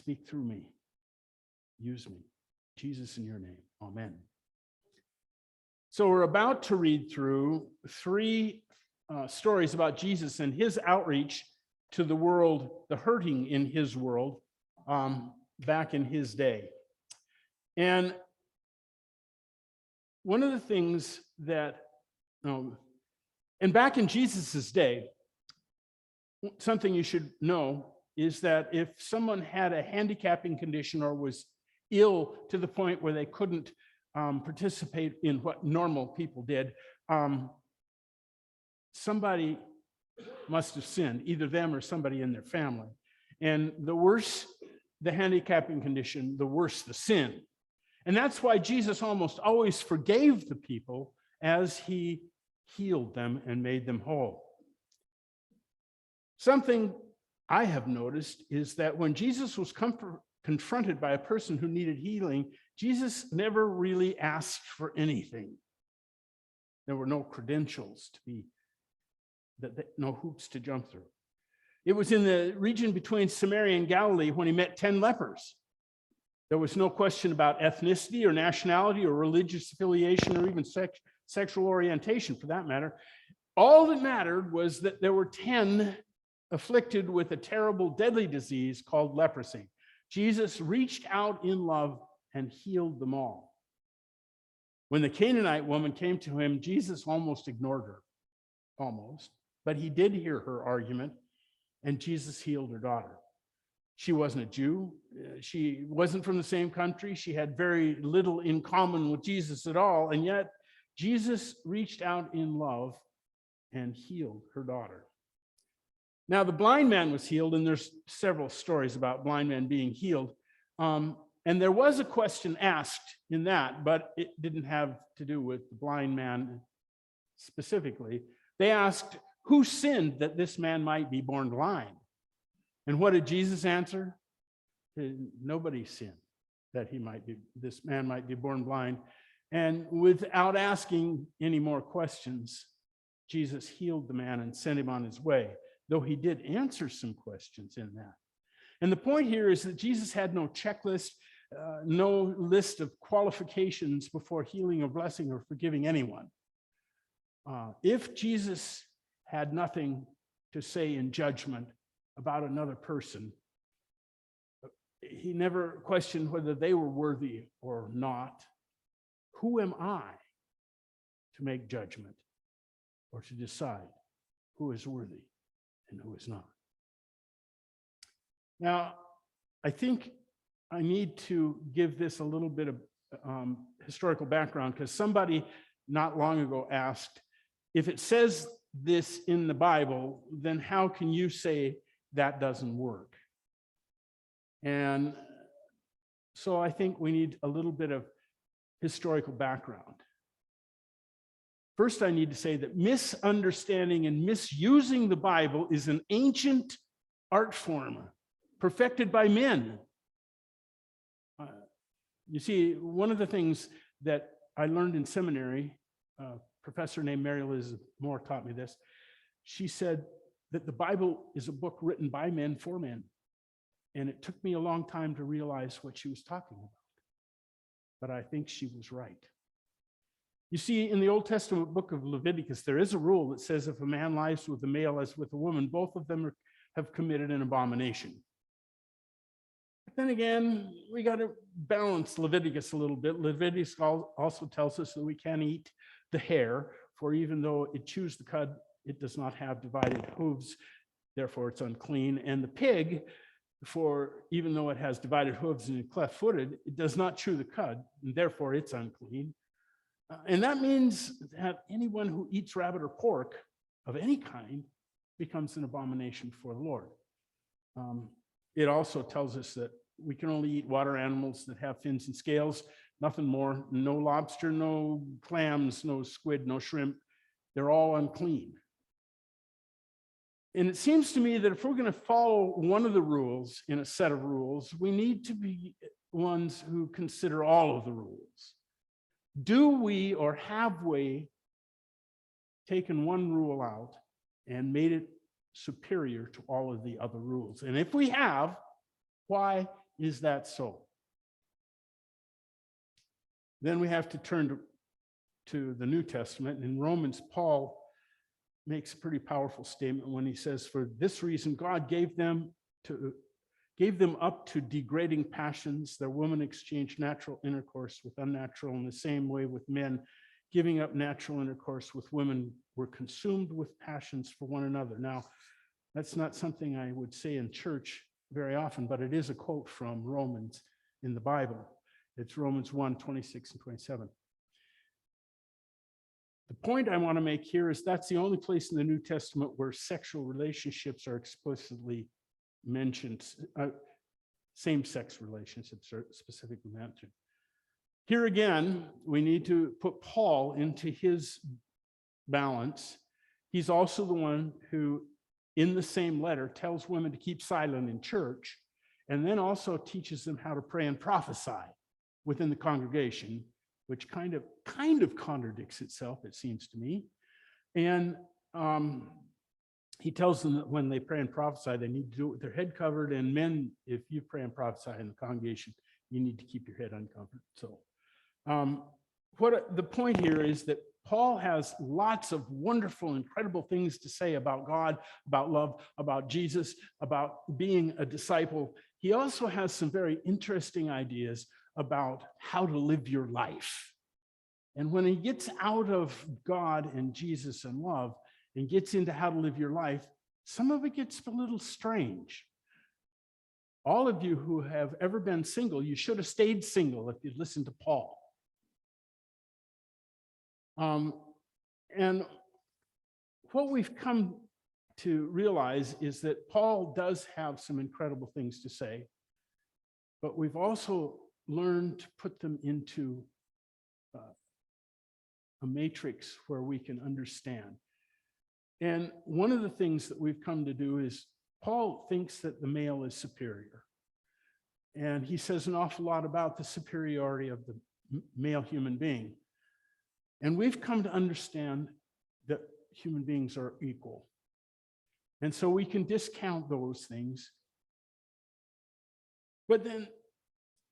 speak through me. Use me. Jesus, in your name. Amen. So we're about to read through three stories about Jesus and his outreach to the world, the hurting in his world, back in his day. And one of the things that, and back in Jesus's day, something you should know is that if someone had a handicapping condition or was ill to the point where they couldn't participate in what normal people did, somebody must have sinned, either them or somebody in their family. And the worse the handicapping condition, the worse the sin. And that's why Jesus almost always forgave the people as he healed them and made them whole. Something I have noticed is that when Jesus was confronted by a person who needed healing, Jesus never really asked for anything. There were no credentials to be, no hoops to jump through. It was in the region between Samaria and Galilee when he met 10 lepers. There was no question about ethnicity or nationality or religious affiliation or even sexual orientation for that matter. All that mattered was that there were 10 afflicted with a terrible, deadly disease called leprosy. Jesus reached out in love and healed them all. When the Canaanite woman came to him, Jesus almost ignored her, but he did hear her argument, and Jesus healed her daughter. She wasn't a Jew. She wasn't from the same country. She had very little in common with Jesus at all, and yet Jesus reached out in love and healed her daughter. Now, the blind man was healed, and there's several stories about blind men being healed. And there was a question asked in that, but it didn't have to do with the blind man specifically. They asked, who sinned that this man might be born blind? And what did Jesus answer? Nobody sinned that this man might be born blind. And without asking any more questions, Jesus healed the man and sent him on his way, though he did answer some questions in that. And the point here is that Jesus had no checklist, no list of qualifications before healing or blessing or forgiving anyone. If Jesus had nothing to say in judgment about another person, he never questioned whether they were worthy or not. Who am I to make judgment or to decide who is worthy and who is not? Now, I think I need to give this a little bit of historical background, because somebody not long ago asked, if it says this in the Bible, then how can you say that doesn't work? And so I think we need a little bit of historical background. First, I need to say that misunderstanding and misusing the Bible is an ancient art form perfected by men. You see, one of the things that I learned in seminary, a professor named Mary Liz Moore taught me this. She said that the Bible is a book written by men for men. And it took me a long time to realize what she was talking about. But I think she was right. You see, in the Old Testament book of Leviticus, there is a rule that says if a man lies with a male as with a woman, both of them have committed an abomination. But then again, we got to balance Leviticus a little bit. Leviticus also tells us that we can't eat the hare, for even though it chews the cud, it does not have divided hooves, therefore it's unclean. And the pig, for even though it has divided hooves and is cleft-footed, it does not chew the cud, and therefore it's unclean. And that means that anyone who eats rabbit or pork of any kind becomes an abomination for the Lord. It also tells us that we can only eat water animals that have fins and scales, nothing more. No lobster, no clams, no squid, no shrimp. They're all unclean. And it seems to me that if we're going to follow one of the rules in a set of rules, we need to be ones who consider all of the rules. Do we or have we taken one rule out and made it superior to all of the other rules? And if we have, why is that so? Then we have to turn to the New Testament. In Romans, Paul makes a pretty powerful statement when he says, for this reason, God gave them up to degrading passions. Their women exchanged natural intercourse with unnatural. In the same way with men, giving up natural intercourse with women, were consumed with passions for one another. Now, that's not something I would say in church very often, but it is a quote from Romans in the Bible. It's Romans 1, 26 and 27. The point I want to make here is that's the only place in the New Testament where sexual relationships are explicitly mentioned. Same-sex relationships are specifically mentioned. Here again, we need to put Paul into his balance. He's also the one who, in the same letter, tells women to keep silent in church, and then also teaches them how to pray and prophesy within the congregation, which kind of contradicts itself, it seems to me. And he tells them that when they pray and prophesy, they need to do it with their head covered. And men, if you pray and prophesy in the congregation, you need to keep your head uncovered. So the point here is that Paul has lots of wonderful, incredible things to say about God, about love, about Jesus, about being a disciple. He also has some very interesting ideas about how to live your life. And when he gets out of God and Jesus and love and gets into how to live your life, some of it gets a little strange. All of you who have ever been single, you should have stayed single if you'd listened to Paul. And what we've come to realize is that Paul does have some incredible things to say, but we've also learned to put them into a matrix where we can understand. And one of the things that we've come to do is Paul thinks that the male is superior. And he says an awful lot about the superiority of the male human being. And we've come to understand that human beings are equal. And so we can discount those things. But then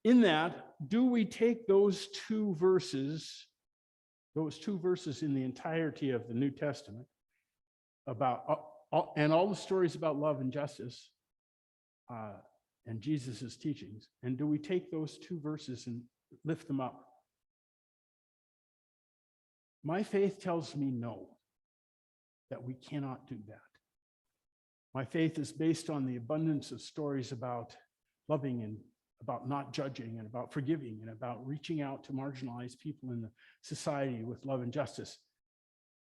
in that, do we take those two verses in the entirety of the New Testament about and all the stories about love and justice and Jesus's teachings, and do we take those two verses and lift them up? My faith tells me no, that we cannot do that. My faith is based on the abundance of stories about loving and about not judging and about forgiving and about reaching out to marginalized people in the society with love and justice.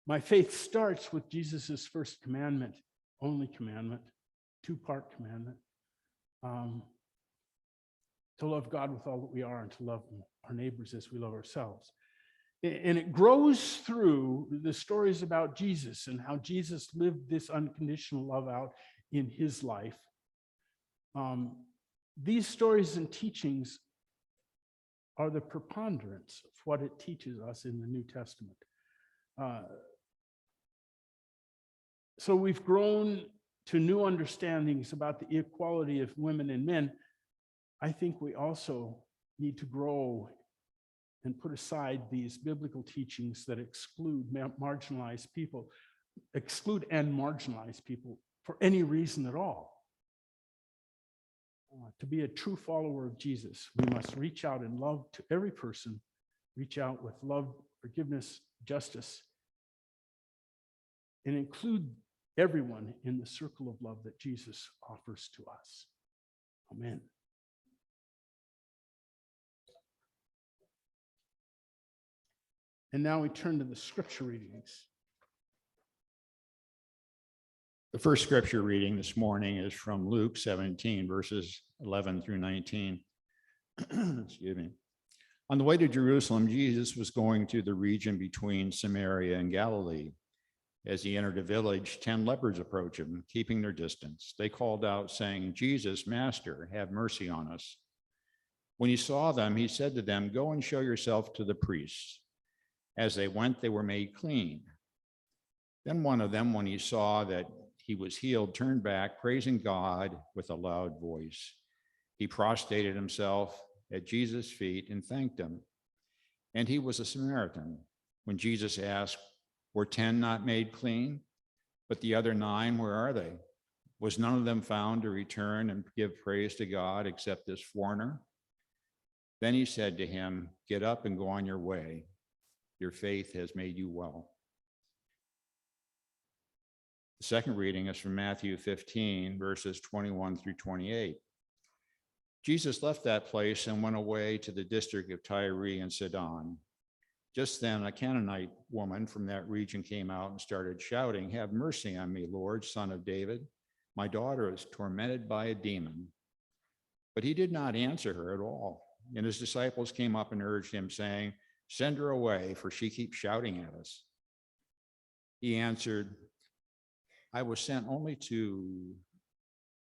My faith starts with Jesus's first commandment, only commandment, two-part commandment, to love God with all that we are and to love our neighbors as we love ourselves. And it grows through the stories about Jesus and how Jesus lived this unconditional love out in his life. These stories and teachings are the preponderance of what it teaches us in the New Testament. So we've grown to new understandings about the equality of women and men. I think we also need to grow and put aside these biblical teachings that exclude marginalized people, exclude and marginalize people for any reason at all. To be a true follower of Jesus, we must reach out in love to every person, reach out with love, forgiveness, justice, and include everyone in the circle of love that Jesus offers to us. Amen. And now we turn to the scripture readings. The first scripture reading this morning is from Luke 17, verses 11 through 19. Excuse me. On the way to Jerusalem, Jesus was going through the region between Samaria and Galilee. As he entered a village, 10 lepers approached him, keeping their distance. They called out, saying, "Jesus, Master, have mercy on us." When he saw them, he said to them, "Go and show yourself to the priests." As they went, they were made clean. Then one of them, when he saw that he was healed, turned back, praising God with a loud voice. He prostrated himself at Jesus' feet and thanked him. And he was a Samaritan. When Jesus asked, "Were 10 not made clean? But the other 9, where are they? Was none of them found to return and give praise to God except this foreigner?" Then he said to him, "Get up and go on your way. Your faith has made you well." The second reading is from Matthew 15, verses 21 through 28. Jesus left that place and went away to the district of Tyre and Sidon. Just then, a Canaanite woman from that region came out and started shouting, "Have mercy on me, Lord, Son of David. My daughter is tormented by a demon." But he did not answer her at all. And his disciples came up and urged him, saying, "Send her away, for she keeps shouting at us." He answered, "I was sent only to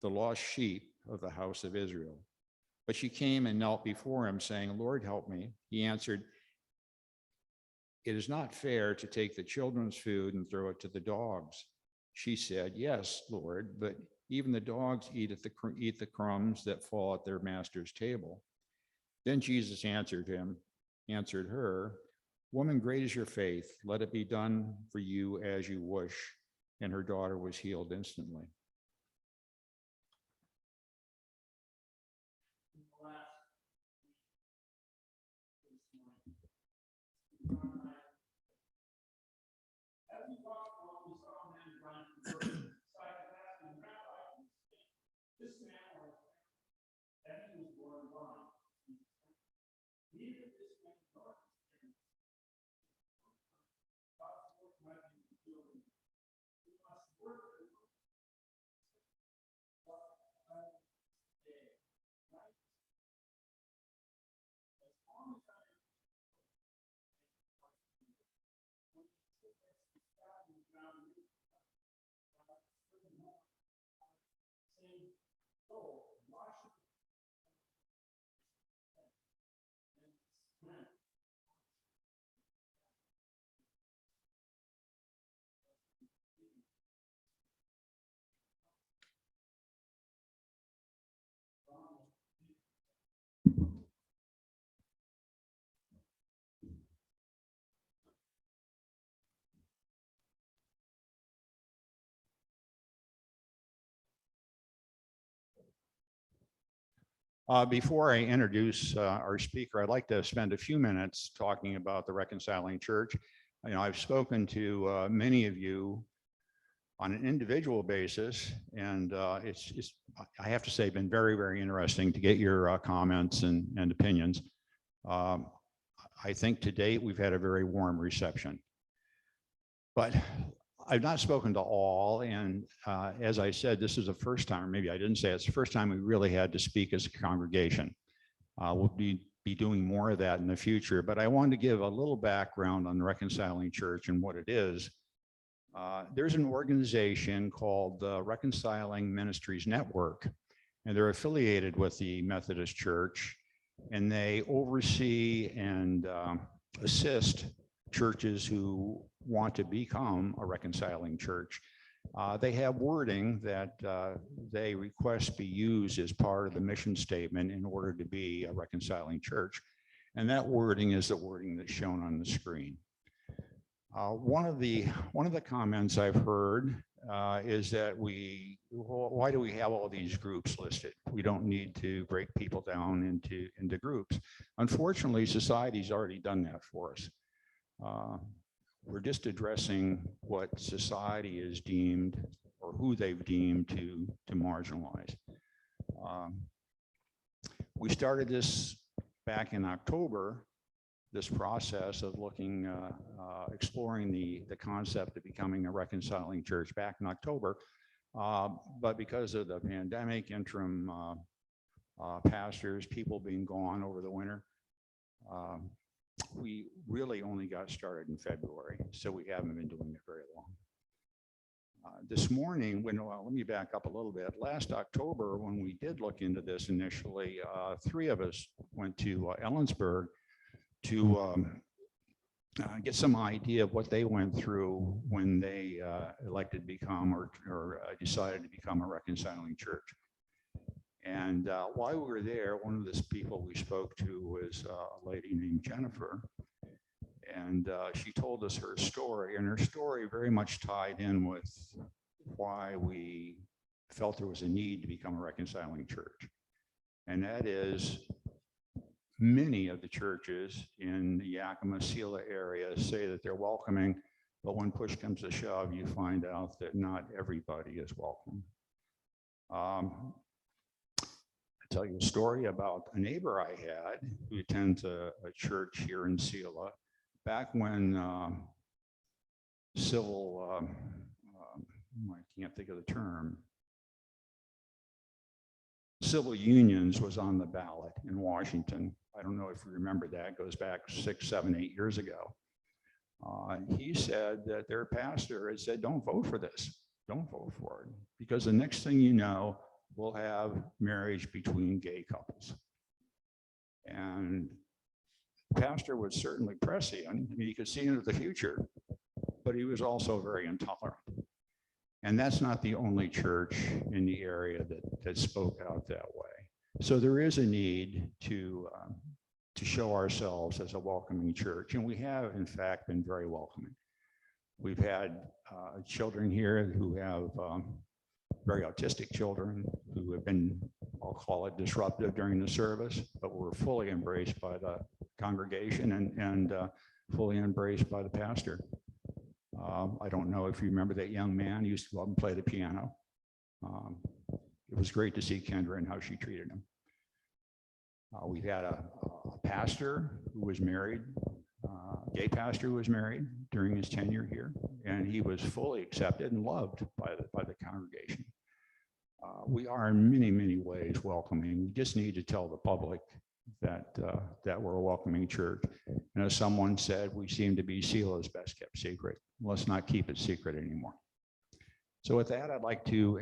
the lost sheep of the house of Israel." But she came and knelt before him, saying, "Lord, help me." He answered, "It is not fair to take the children's food and throw it to the dogs." She said, "Yes, Lord, but even the dogs eat the crumbs that fall at their master's table." Then Jesus answered her, "Woman, great is your faith. Let it be done for you as you wish." And her daughter was healed instantly. Before I introduce our speaker, I'd like to spend a few minutes talking about the Reconciling Church. I've spoken to many of you on an individual basis, and it's I have to say, been very, very interesting to get your comments and opinions. I think to date, we've had a very warm reception. But I've not spoken to all, and as I said, this is the first time, or maybe I didn't say it's the first time we really had to speak as a congregation. We'll be doing more of that in the future, but I wanted to give a little background on the Reconciling Church and what it is. There's an organization called the Reconciling Ministries Network, and they're affiliated with the Methodist Church, and they oversee and assist churches who want to become a reconciling church. They have wording that they request be used as part of the mission statement in order to be a reconciling church. And that wording is the wording that's shown on the screen. One of the comments I've heard is that why do we have all these groups listed? We don't need to break people down into groups. Unfortunately, society's already done that for us. We're just addressing what society is deemed, or who they've deemed to marginalize. We started this back in October, this process of looking, exploring the concept of becoming a reconciling church back in October. But because of the pandemic, interim pastors, people being gone over the winter, we really only got started in February, so we haven't been doing it very long. This morning, let me back up a little bit. Last October, when we did look into this initially, 3 of us went to Ellensburg to get some idea of what they went through when they elected to become or decided to become a reconciling church. And while we were there, one of the people we spoke to was a lady named Jennifer. And she told us her story, and her story very much tied in with why we felt there was a need to become a reconciling church. And that is, many of the churches in the Yakima, Sela area say that they're welcoming, but when push comes to shove, you find out that not everybody is welcome. I'll tell you a story about a neighbor I had who attends a church here in Sela. Back when civil, I can't think of the term, civil unions was on the ballot in Washington. I don't know if you remember that. It goes back 6, 7, 8 years ago. He said that their pastor had said, don't vote for this. Don't vote for it. Because the next thing you know, we'll have marriage between gay couples. And the pastor was certainly prescient. He could see into the future, but he was also very intolerant. And that's not the only church in the area that spoke out that way. So there is a need to show ourselves as a welcoming church. And we have, in fact, been very welcoming. We've had children here who have very autistic children who have been, I'll call it, disruptive during the service, but were fully embraced by the congregation and fully embraced by the pastor. I don't know if you remember that young man. He used to go up and play the piano. It was great to see Kendra and how she treated him. We've had a pastor who was married, a gay pastor who was married during his tenure here, and he was fully accepted and loved by the congregation. We are in many, many ways welcoming. We just need to tell the public that we're a welcoming church. And as someone said, we seem to be Sela's best kept secret. Let's not keep it secret anymore. So with that, I'd like to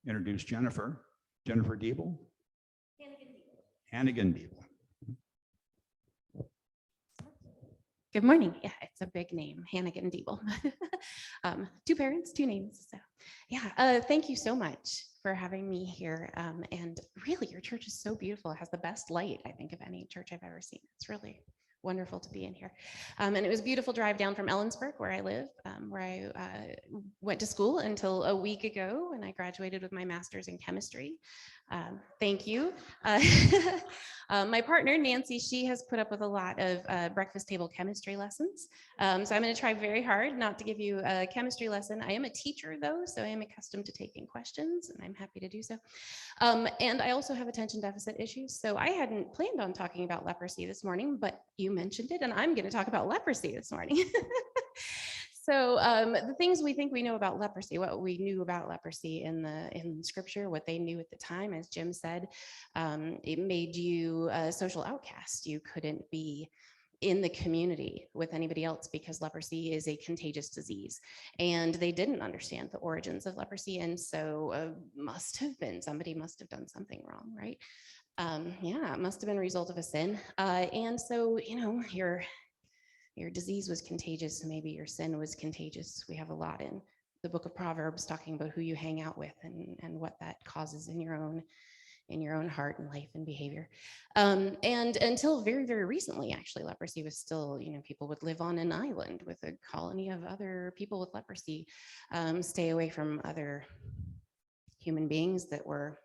introduce Jennifer Diebel. Hannigan Diebel. Good morning. Yeah, it's a big name, Hannigan Diebel. 2 parents, 2 names. So yeah, thank you so much for having me here. And really, your church is so beautiful. It has the best light, I think, of any church I've ever seen. It's really wonderful to be in here. And it was a beautiful drive down from Ellensburg, where I live, where I went to school until a week ago, and I graduated with my master's in chemistry. Thank you. My partner, Nancy, she has put up with a lot of breakfast table chemistry lessons. So I'm going to try very hard not to give you a chemistry lesson. I am a teacher, though, so I am accustomed to taking questions, and I'm happy to do so. And I also have attention deficit issues. So I hadn't planned on talking about leprosy this morning, but you mentioned it, and I'm going to talk about leprosy this morning. So the things we think we know about leprosy, what we knew about leprosy in scripture, what they knew at the time, as Jim said, it made you a social outcast. You couldn't be in the community with anybody else because leprosy is a contagious disease. And they didn't understand the origins of leprosy. And so somebody must have done something wrong, right? Yeah, it must have been a result of a sin. And so, you know, your disease was contagious, so maybe your sin was contagious. We have a lot in the book of Proverbs talking about who you hang out with and what that causes in your own heart and life and behavior. And until very, very recently, actually, leprosy was still, you know, people would live on an island with a colony of other people with leprosy, stay away from other human beings that were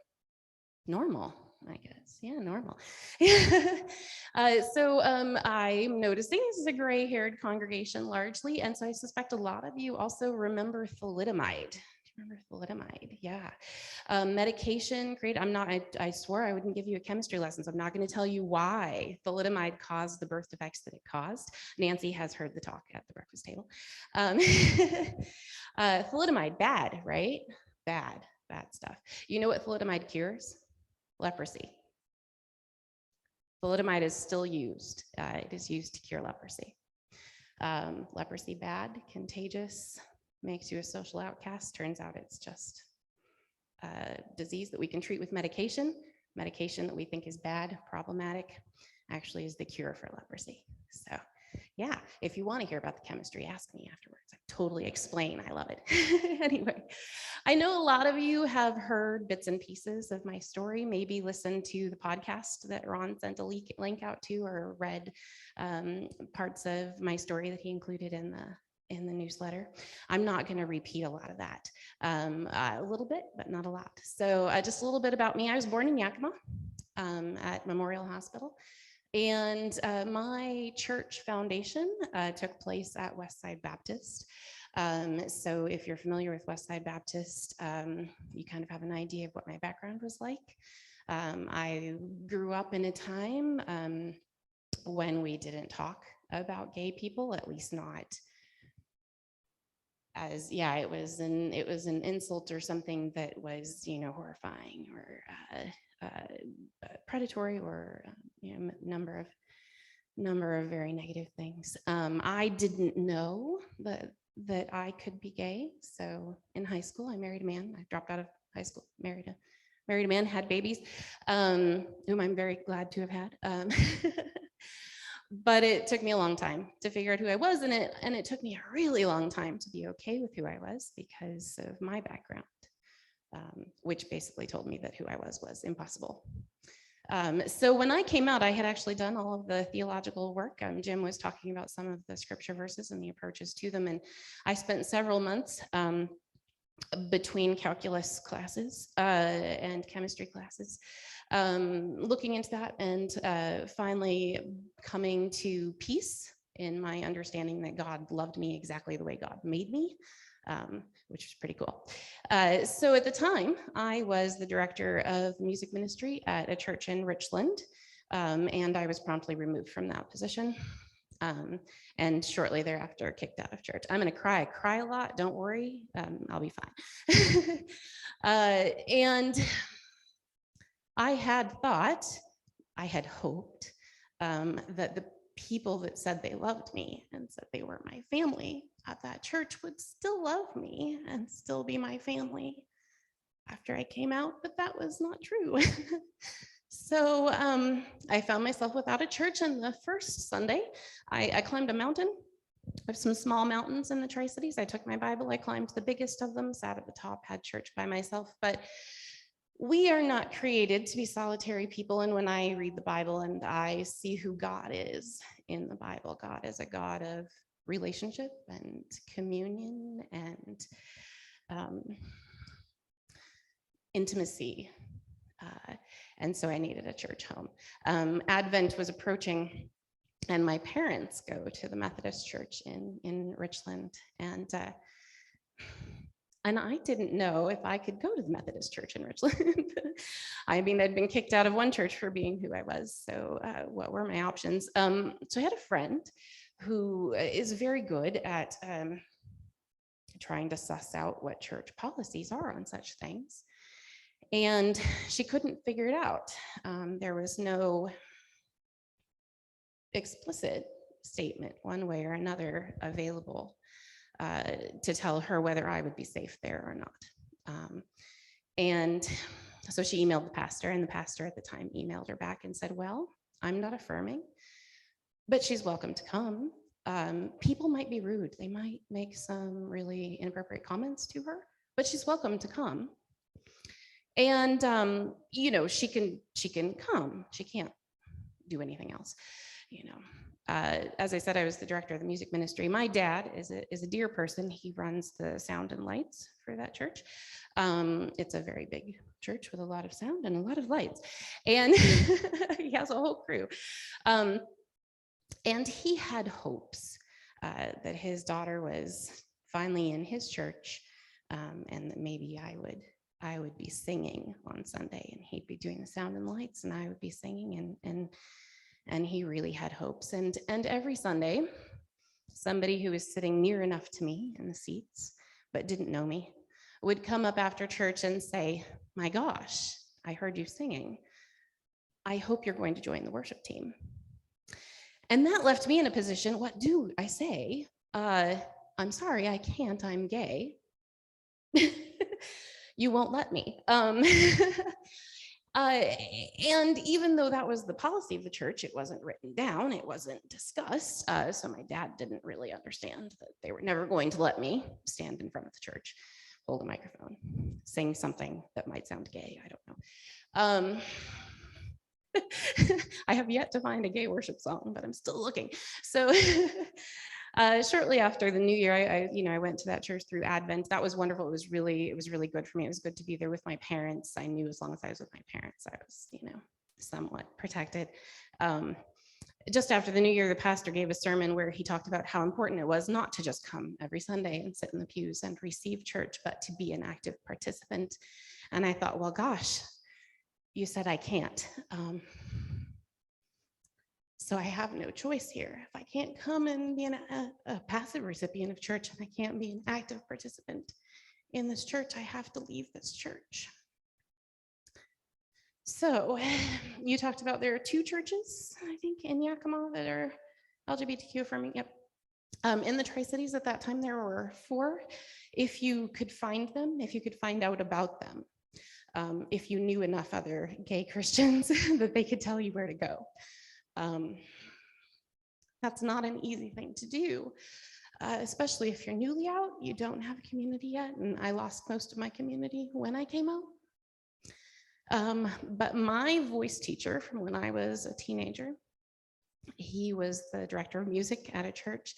normal, I guess. Yeah, normal. So I'm noticing this is a gray-haired congregation largely, and so I suspect a lot of you also remember thalidomide. Do you remember thalidomide? Yeah. Medication, great. I swore I wouldn't give you a chemistry lesson, so I'm not going to tell you why thalidomide caused the birth defects that it caused. Nancy has heard the talk at the breakfast table. Thalidomide, bad, right? Bad stuff. You know what thalidomide cures? Leprosy. Thalidomide is still used. It is used to cure leprosy. Leprosy, bad, contagious, makes you a social outcast. Turns out it's just a disease that we can treat with medication. Medication that we think is bad, problematic, actually is the cure for leprosy. So yeah, if you want to hear about the chemistry, ask me afterwards. I'm totally explain. I love it. Anyway, I know a lot of you have heard bits and pieces of my story, maybe listened to the podcast that Ron sent a link out to, or read parts of my story that he included in the newsletter. I'm not going to repeat a lot of that. A little bit, but not a lot. So just a little bit about me. I was born in Yakima at Memorial Hospital. And my church foundation took place at Westside Baptist. So if you're familiar with Westside Baptist, you kind of have an idea of what my background was like. I grew up in a time when we didn't talk about gay people, at least not as, yeah, it was an insult or something that was, horrifying or predatory, or number of very negative things. I didn't know that I could be gay. So in high school, I married a man. I dropped out of high school, married a man, had babies, whom I'm very glad to have had. But it took me a long time to figure out who I was, and it took me a really long time to be okay with who I was because of my background, which basically told me that who I was impossible. So when I came out, I had actually done all of the theological work. Jim was talking about some of the scripture verses and the approaches to them, and I spent several months between calculus classes and chemistry classes looking into that, and finally coming to peace in my understanding that God loved me exactly the way God made me, which was pretty cool. So at the time, I was the director of music ministry at a church in Richland, and I was promptly removed from that position. And shortly thereafter, kicked out of church. I'm gonna cry. I cry a lot. Don't worry, I'll be fine. And I had hoped that the people that said they loved me and said they were my family at that church would still love me and still be my family after I came out, but that was not true. So I found myself without a church, and the first Sunday, I climbed a mountain. There's some small mountains in the Tri-Cities. I took my Bible, I climbed the biggest of them, sat at the top, had church by myself. But we are not created to be solitary people. And when I read the Bible and I see who God is in the Bible, God is a God of relationship and communion and intimacy. And so I needed a church home. Advent was approaching, and my parents go to the Methodist church in Richland. And I didn't know if I could go to the Methodist church in Richland. I mean, I'd been kicked out of one church for being who I was. So what were my options? So I had a friend who is very good at trying to suss out what church policies are on such things. And she couldn't figure it out. There was no explicit statement one way or another available to tell her whether I would be safe there or not. And so she emailed the pastor, and the pastor at the time emailed her back and said, well, I'm not affirming, but she's welcome to come. People might be rude. They might make some really inappropriate comments to her, but she's welcome to come. And, she can come. She can't do anything else, As I said, I was the director of the music ministry. My dad is a dear person. He runs the sound and lights for that church. It's a very big church with a lot of sound and a lot of lights. And he has a whole crew. And he had hopes that his daughter was finally in his church, and that maybe I would be singing on Sunday, and he'd be doing the sound and lights, and I would be singing, and he really had hopes. And every Sunday, somebody who was sitting near enough to me in the seats, but didn't know me, would come up after church and say, my gosh, I heard you singing. I hope you're going to join the worship team. And that left me in a position, what do I say? I'm sorry, I can't, I'm gay. You won't let me. And even though that was the policy of the church, it wasn't written down, it wasn't discussed. So my dad didn't really understand that they were never going to let me stand in front of the church, hold a microphone, sing something that might sound gay. I don't know. I have yet to find a gay worship song, but I'm still looking. So shortly after the new year, I went to that church through Advent. That was wonderful. It was really good for me. It was good to be there with my parents. I knew as long as I was with my parents, I was, somewhat protected. Just after the new year, the pastor gave a sermon where he talked about how important it was not to just come every Sunday and sit in the pews and receive church, but to be an active participant. And I thought, well, gosh, you said I can't. So I have no choice here. If I can't come and be a passive recipient of church, and I can't be an active participant in this church, I have to leave this church. So you talked about there are 2 churches, I think, in Yakima that are LGBTQ affirming. Yep. In the Tri-Cities at that time, there were 4. If you could find them, if you could find out about them, if you knew enough other gay Christians that they could tell you where to go. That's not an easy thing to do, especially if you're newly out, you don't have a community yet, and I lost most of my community when I came out. But my voice teacher from when I was a teenager, he was the director of music at a church,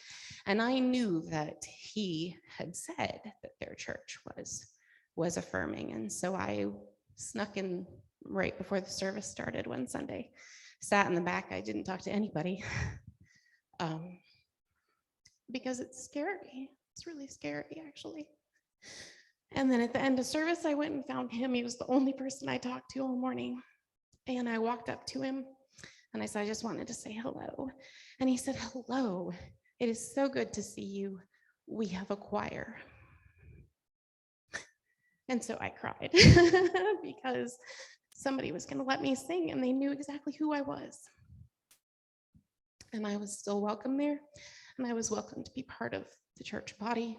and I knew that he had said that their church was affirming, and so I snuck in right before the service started one Sunday, sat in the back. I didn't talk to anybody because it's scary. It's really scary, actually. And then at the end of service, I went and found him. He was the only person I talked to all morning. And I walked up to him and I said, I just wanted to say hello. And he said, hello, it is so good to see you. We have a choir. And so I cried because somebody was going to let me sing and they knew exactly who I was. And I was still welcome there. And I was welcome to be part of the church body,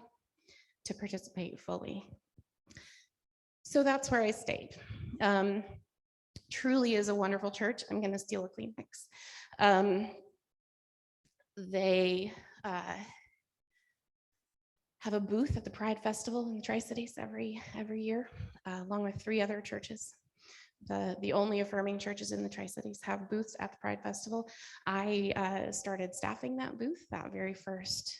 to participate fully. So that's where I stayed. Truly is a wonderful church. I'm going to steal a Kleenex. They have a booth at the Pride Festival in the Tri-Cities every year, along with 3 other churches. The only affirming churches in the Tri-Cities have booths at the Pride Festival. I started staffing that booth that very first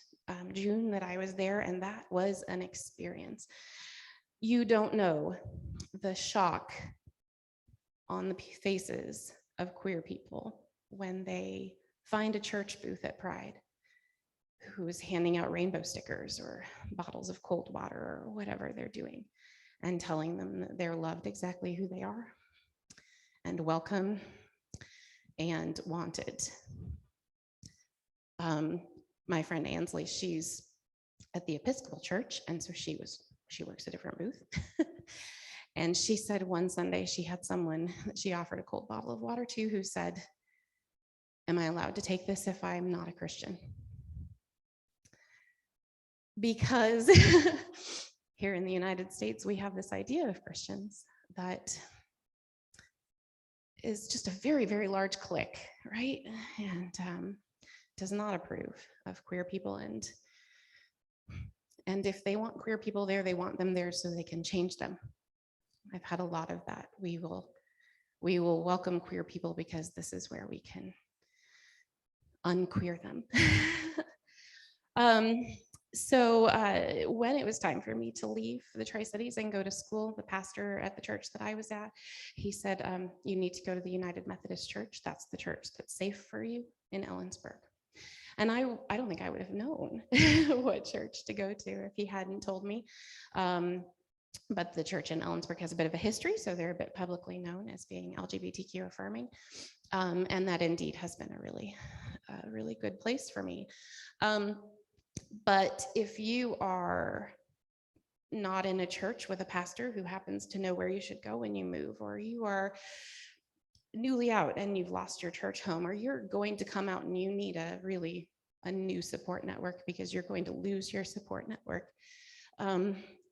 June that I was there, and that was an experience. You don't know the shock on the faces of queer people when they find a church booth at Pride who is handing out rainbow stickers or bottles of cold water or whatever they're doing, and telling them that they're loved exactly who they are and welcome and wanted. My friend Ansley, she's at the Episcopal Church, and so she works a different booth. And she said one Sunday she had someone that she offered a cold bottle of water to who said, am I allowed to take this if I'm not a Christian? Because here in the United States, we have this idea of Christians that is just a very, very large clique, right? And does not approve of queer people. And if they want queer people there, they want them there so they can change them. I've had a lot of that. We will welcome queer people because this is where we can unqueer them. So when it was time for me to leave the Tri-Cities and go to school, the pastor at the church that I was at, he said, you need to go to the United Methodist Church. That's the church that's safe for you in Ellensburg. And I don't think I would have known what church to go to if he hadn't told me. But the church in Ellensburg has a bit of a history, so they're a bit publicly known as being LGBTQ affirming. And that indeed has been a really good place for me. But if you are not in a church with a pastor who happens to know where you should go when you move, or you are newly out and you've lost your church home, or you're going to come out and you need a new support network because you're going to lose your support network,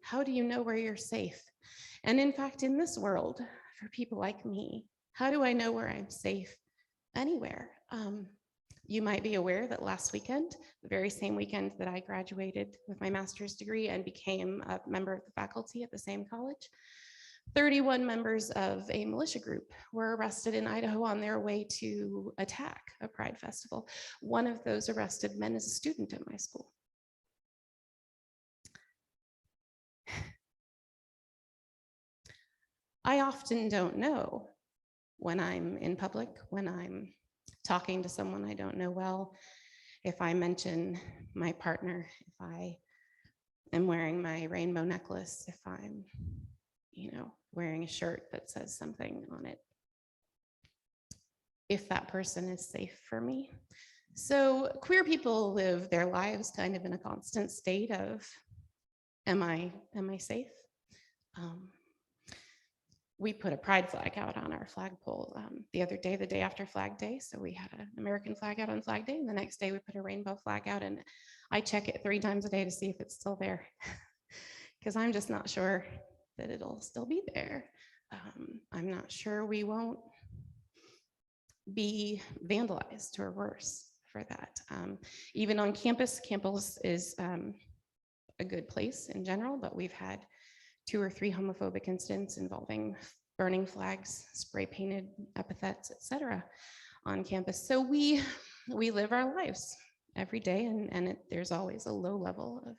how do you know where you're safe? And in fact, in this world, for people like me? How do I know where I'm safe anywhere? You might be aware that last weekend, the very same weekend that I graduated with my master's degree and became a member of the faculty at the same college, 31 members of a militia group were arrested in Idaho on their way to attack a pride festival. One of those arrested men is a student at my school. I often don't know when I'm in public, when I'm talking to someone I don't know well, if I mention my partner, if I am wearing my rainbow necklace, if I'm, wearing a shirt that says something on it, if that person is safe for me. So queer people live their lives kind of in a constant state of, am I safe? We put a pride flag out on our flagpole the other day, the day after Flag Day. So we had an American flag out on Flag Day, and the next day we put a rainbow flag out, and I check it 3 times a day to see if it's still there, because I'm just not sure that it'll still be there. I'm not sure we won't be vandalized or worse for that. Even on campus is a good place in general, but we've had 2 or 3 homophobic incidents involving burning flags, spray painted epithets, etc. on campus. So we live our lives every day, and there's always a low level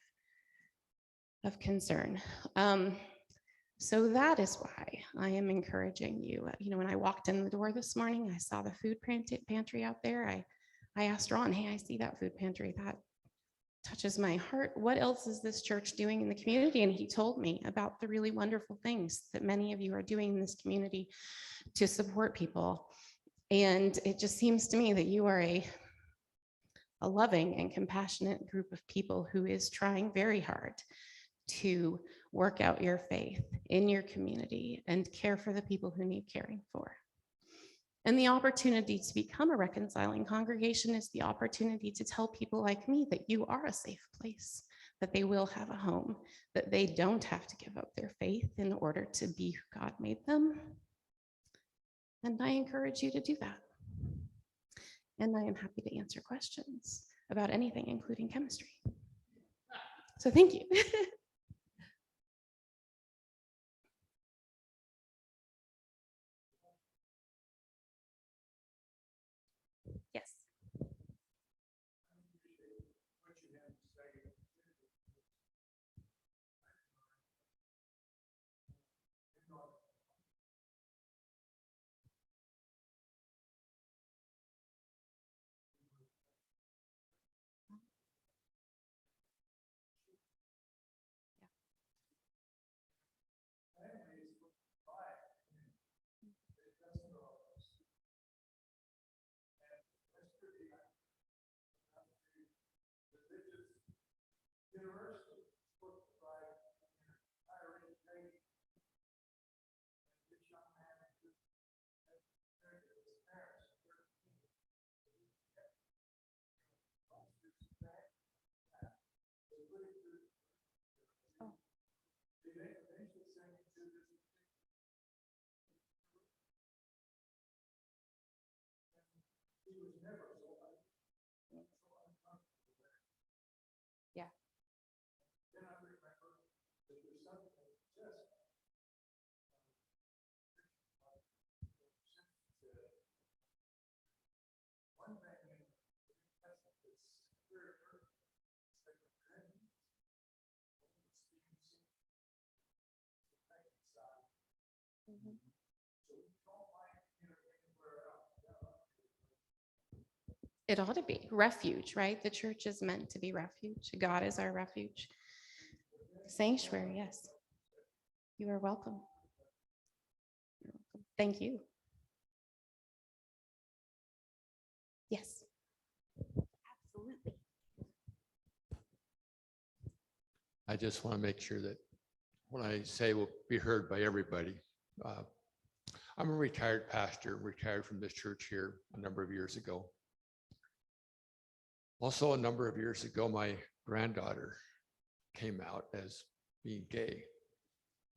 of concern. So that is why I am encouraging you. When I walked in the door this morning, I saw the food pantry out there. I asked Ron, hey, I see that food pantry. That touches my heart. What else is this church doing in the community? And he told me about the really wonderful things that many of you are doing in this community to support people. And it just seems to me that you are a loving and compassionate group of people who is trying very hard to work out your faith in your community and care for the people who need caring for. And the opportunity to become a reconciling congregation is the opportunity to tell people like me that you are a safe place, that they will have a home, that they don't have to give up their faith in order to be who God made them. And I encourage you to do that. And I am happy to answer questions about anything, including chemistry. So thank you. Yes. Yeah. Mhm. It ought to be refuge, right? The church is meant to be refuge. God is our refuge. Sanctuary, yes. You are welcome. You're welcome. Thank you. Yes. Absolutely. I just want to make sure that when I say will be heard by everybody. I'm a retired pastor, retired from this church here a number of years ago. Also, a number of years ago, my granddaughter came out as being gay,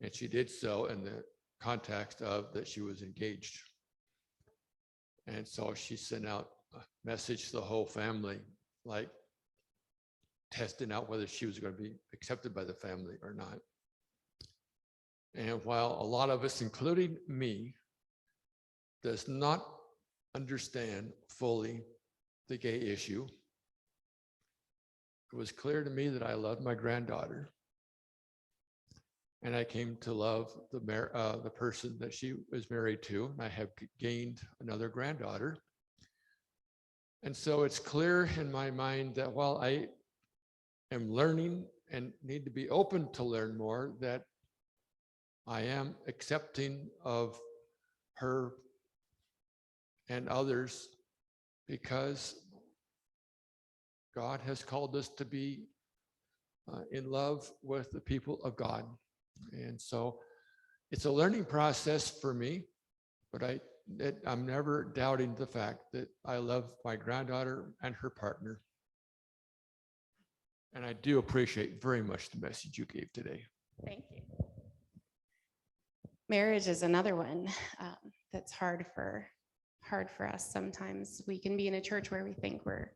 and she did so in the context of that she was engaged. And so she sent out a message to the whole family, like testing out whether she was going to be accepted by the family or not. And while a lot of us, including me, does not understand fully the gay issue, it was clear to me that I loved my granddaughter. And I came to love the person that she was married to, and I have gained another granddaughter. And so it's clear in my mind that while I am learning and need to be open to learn more, that I am accepting of her and others because God has called us to be in love with the people of God. And so it's a learning process for me, but I'm never doubting the fact that I love my granddaughter and her partner. And I do appreciate very much the message you gave today. Thank you. Marriage is another one that's hard for us. Sometimes we can be in a church where we think we're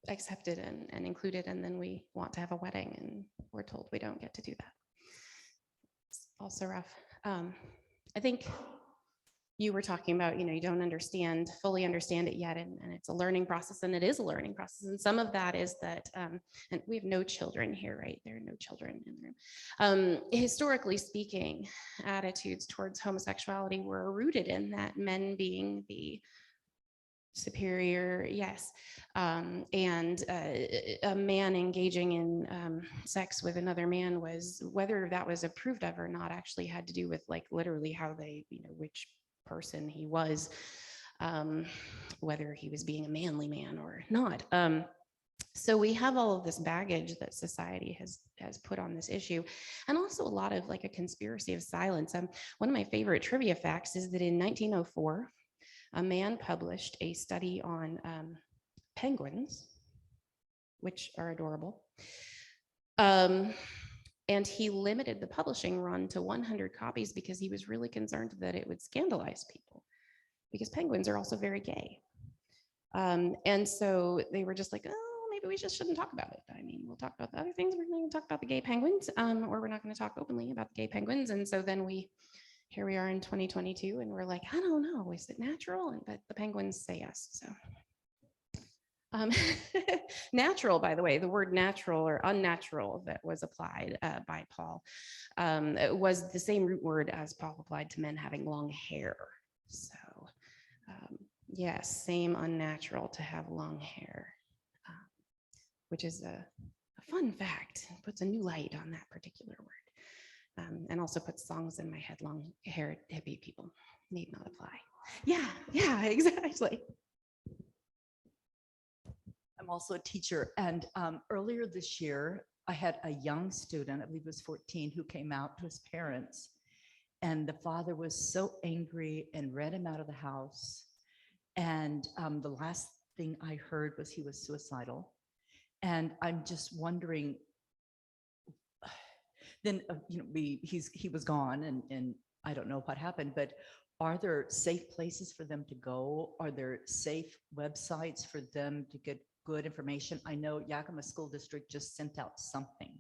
accepted and included, and then we want to have a wedding and we're told we don't get to do that. It's also rough. I think you were talking about, you don't fully understand it yet, and it's a learning process, and it is a learning process. And some of that is that, and we have no children here, right? There are no children in the room. Historically speaking, attitudes towards homosexuality were rooted in that men being the superior, yes, and a man engaging in sex with another man was, whether that was approved of or not, actually had to do with like literally how they, which person he was, whether he was being a manly man or not. So we have all of this baggage that society has put on this issue, and also a lot of like a conspiracy of silence. One of my favorite trivia facts is that in 1904, a man published a study on penguins, which are adorable. And he limited the publishing run to 100 copies because he was really concerned that it would scandalize people, because penguins are also very gay. And so they were just like, oh, maybe we just shouldn't talk about it. I mean, we'll talk about the other things. We're not going to talk about the gay penguins, or we're not going to talk openly about the gay penguins. And so then here we are in 2022, and we're like, I don't know, is it natural? But the penguins say yes. So natural, by the way, the word natural or unnatural that was applied by Paul, it was the same root word as Paul applied to men having long hair. So yes, same unnatural to have long hair, which is a fun fact. It puts a new light on that particular word, and also puts songs in my head. Long haired hippie people need not apply. Yeah, exactly. I'm also a teacher, and earlier this year, I had a young student, I believe he was 14, who came out to his parents, and the father was so angry and read him out of the house. And the last thing I heard was he was suicidal. And I'm just wondering, then he was gone, and I don't know what happened, but are there safe places for them to go? Are there safe websites for them to get good information? I know Yakima School District just sent out something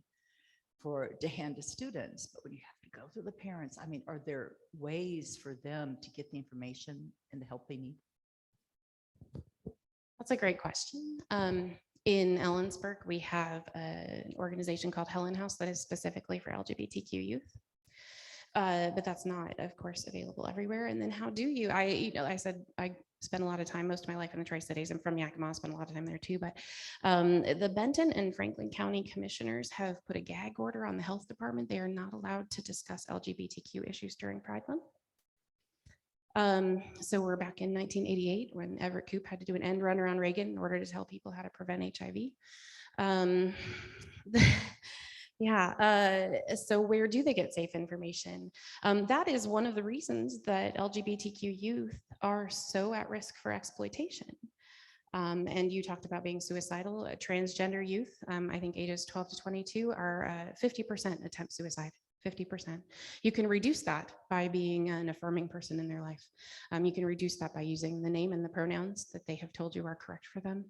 to hand to students, but when you have to go through the parents, I mean, are there ways for them to get the information and the help they need? That's a great question. In Ellensburg, we have an organization called Helen House that is specifically for LGBTQ youth. But that's not, of course, available everywhere. And then how do you, I said, I spent a lot of time, most of my life in the Tri-Cities. I'm from Yakima, I spent a lot of time there too. But the Benton and Franklin County commissioners have put a gag order on the health department. They are not allowed to discuss LGBTQ issues during Pride Month. So we're back in 1988 when Everett Koop had to do an end run around Reagan in order to tell people how to prevent HIV. So where do they get safe information? That is one of the reasons that LGBTQ youth are so at risk for exploitation. And you talked about being suicidal. Transgender youth, I think ages 12 to 22 are 50% attempt suicide, 50%. You can reduce that by being an affirming person in their life. You can reduce that by using the name and the pronouns that they have told you are correct for them.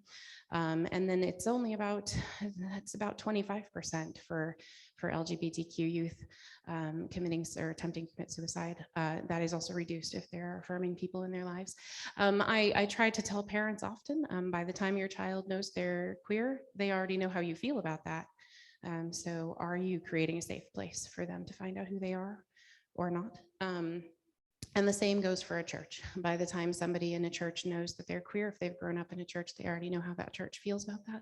And then it's only about 25% for LGBTQ youth committing or attempting to commit suicide. That is also reduced if there are affirming people in their lives. I try to tell parents often, by the time your child knows they're queer, they already know how you feel about that. So are you creating a safe place for them to find out who they are or not? And the same goes for a church. By the time somebody in a church knows that they're queer, if they've grown up in a church, they already know how that church feels about that.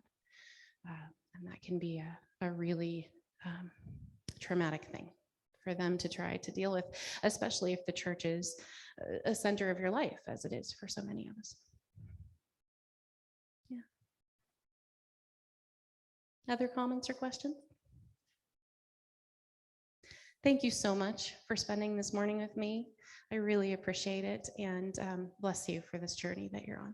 And that can be a really traumatic thing for them to try to deal with, especially if the church is a center of your life, as it is for so many of us. Yeah. Other comments or questions? Thank you so much for spending this morning with me. I really appreciate it, and bless you for this journey that you're on.